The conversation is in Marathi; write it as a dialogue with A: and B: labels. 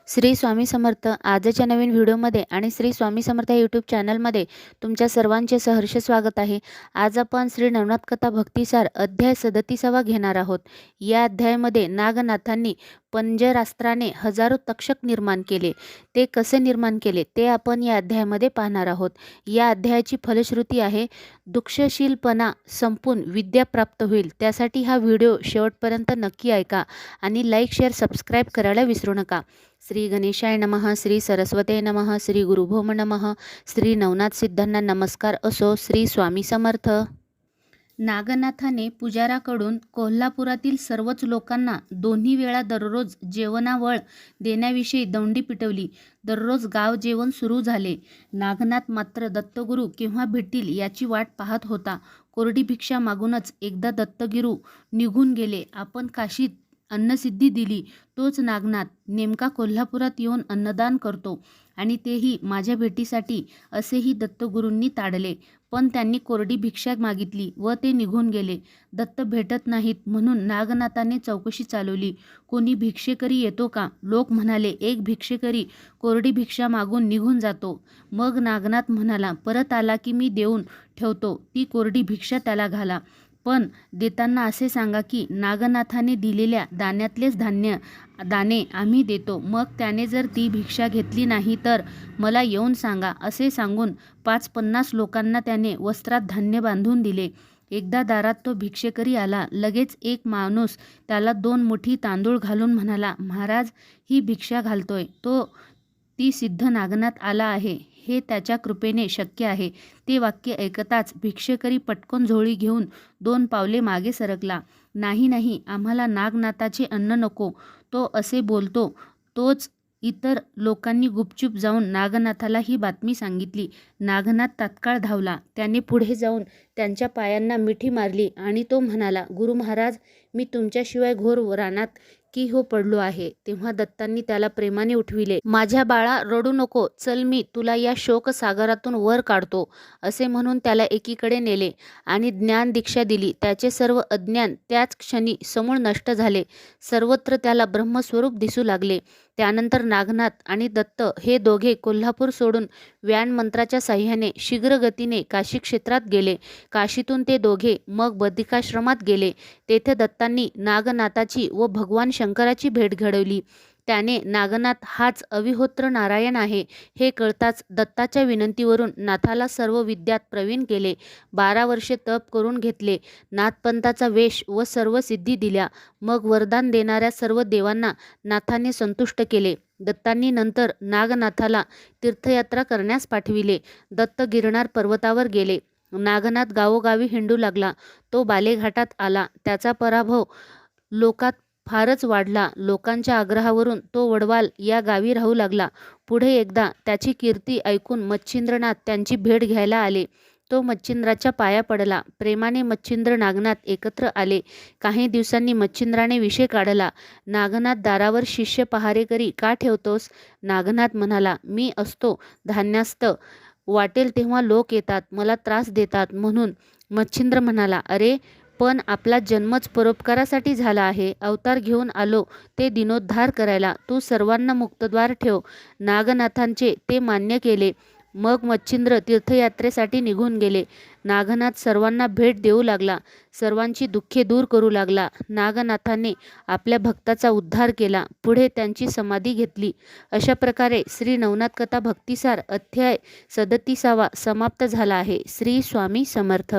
A: श्री स्वामी समर्थ. आजच्या नवीन व्हिडिओमध्ये आणि श्री स्वामी समर्थ या यूट्यूब चॅनलमध्ये तुमच्या सर्वांचे सहर्ष स्वागत आहे. आज आपण श्री नवनाथ कथा भक्तिसार अध्याय 37 घेणार आहोत. या अध्यायामध्ये नागनाथांनी पंजरास्त्राने हजारो तक्षक निर्माण केले. ते कसे निर्माण केले ते आपण या अध्यायामध्ये पाहणार आहोत. या अध्यायाची फलश्रुती आहे दुःखशीलपणा संपून विद्या प्राप्त होईल. त्यासाठी हा व्हिडिओ शेवटपर्यंत नक्की ऐका आणि लाईक शेअर सबस्क्राईब करायला विसरू नका. श्री गणेशाय नमः. श्री सरस्वते नमः. श्री गुरुभौम नमः. श्री नवनाथ सिद्धांना नमस्कार असो. श्री स्वामी समर्थ. नागनाथाने पुजाराकडून कोल्हापुरातील सर्वच लोकांना दोन्ही वेळा दररोज जेवणावळ देण्याविषयी दंडी पिटवली. दररोज गाव जेवण सुरू झाले. नागनाथ मात्र दत्तगुरू केव्हा भेटतील याची वाट पाहत होता. कोरडी भिक्षा मागूनच एकदा दत्तगिरू निघून गेले. आपण काशीत अन्नसिद्धी दिली तोच नागनाथ नेमका कोल्हापुरात येऊन अन्नदान करतो आणि तेही माझ्या भेटीसाठी, असेही दत्तगुरूंनी ताडले. पण त्यांनी कोरडी भिक्षा मागितली व ते निघून गेले. दत्त भेटत नाहीत म्हणून नागनाथाने चौकशी चालवली. कोणी भिक्षेकरी येतो का? लोक म्हणाले, एक भिक्षेकरी कोरडी भिक्षा मागून निघून जातो. मग नागनाथ म्हणाला, परत आला की मी देऊन ठेवतो ती कोरडी भिक्षा त्याला घाला. पण देताना असे सांगा की नागनाथाने दिलेल्या दाण्यातलेच दाणे आम्ही देतो. मग त्याने जर ती भिक्षा घेतली नाही तर मला येऊन सांगा. असे सांगून 50 लोकांना त्याने वस्त्रात धान्य बांधून दिले. एकदा दारात तो भिक्षेकरी आला. लगेच एक माणूस त्याला 2 मुठी तांदूळ घालून म्हणाला, महाराज ही भिक्षा घालतोय ती सिद्ध नागनाथ आला आहे. हे त्याच्या कृपेने शक्य आहे. ते वाक्य ऐकताच भिक्षेकरी पटकन झोळी घेऊन 2 पावले मागे सरकला. नाही नाही, आम्हाला नागनाथाचे अन्न नको, तो असे बोलतो तोच. इतर लोकांनी गुपचूप जाऊन नागनाथाला ही बातमी सांगितली. नागनाथ तात्काळ धावला. त्याने पुढे जाऊन त्यांच्या पायांना मिठी मारली आणि तो म्हणाला, गुरु महाराज, मी तुमच्याशिवाय घोर रानात की हो पडलो आहे. तेव्हा दत्तांनी त्याला प्रेमाने उठविले. माझ्या बाळा, रडू नको, चल मी तुला या शोकसागरातून वर काढतो. असे म्हणून त्याला एकीकडे नेले आणि ज्ञान दीक्षा दिली. त्याचे सर्व अज्ञान त्याच क्षणी समूळ नष्ट झाले. सर्वत्र त्याला ब्रह्मस्वरूप दिसू लागले. त्यानंतर नागनाथ आणि दत्त हे दोघे कोल्हापूर सोडून व्यान मंत्राच्या साह्याने शीघ्र गतीने काशी क्षेत्रात गेले. काशीतून ते दोघे मग बद्रिकाश्रमात गेले. तेथे दत्तांनी नागनाथाची व भगवान शंकराची भेट घडवली. त्याने नागनाथ हाच अविहोत्र नारायण आहे हे कळताच दत्ताच्या विनंतीवरून नाथाला सर्व विद्यात प्रवीण केले. 12 वर्षे तप करून घेतले. नाथपंथाचा वेश व सर्व सिद्धी दिल्या. मग वरदान देणाऱ्या सर्व देवांना नाथाने संतुष्ट केले. दत्तांनी नंतर नागनाथाला तीर्थयात्रा करण्यास पाठविले. दत्त गिरनार पर्वतावर गेले. नागनाथ गावोगावी हिंडू लागला. तो बालेघाटात आला. त्याचा पराभव लोकात फारच वाढला. लोकांच्या आग्रहावरून तो वडवाल या गावी राहू लागला. पुढे एकदा त्याची कीर्ती ऐकून मच्छिंद्रनाथ त्यांची भेट घ्यायला आले. तो मच्छिंद्राच्या पाया पडला. प्रेमाने मच्छिंद्र नागनाथ एकत्र आले. काही दिवसांनी मच्छिंद्राने विषय काढला. नागनाथ दारावर शिष्य पहारेकरी का ठेवतोस? नागनाथ म्हणाला, मी असतो धान्यास्त, वाटेल तेव्हा लोक येतात, मला त्रास देतात म्हणून. मच्छिंद्र म्हणाला, अरे पण आपला जन्मच परोपकारासाठी झाला आहे. अवतार घेऊन आलो ते दिनोद्धार करायला. तू सर्वांना मुक्तद्वार ठेव. नागनाथांचे ते मान्य केले. मग मच्छिंद्र तीर्थयात्रेसाठी निघून गेले. नागनाथ सर्वांना भेट देऊ लागला. सर्वांची दुःखे दूर करू लागला. नागनाथाने आपल्या भक्ताचा उद्धार केला. पुढे त्यांची समाधी घेतली. अशा प्रकारे श्री नवनाथ कथा भक्तिसार अध्याय 37 समाप्त झाला आहे. श्री स्वामी समर्थ.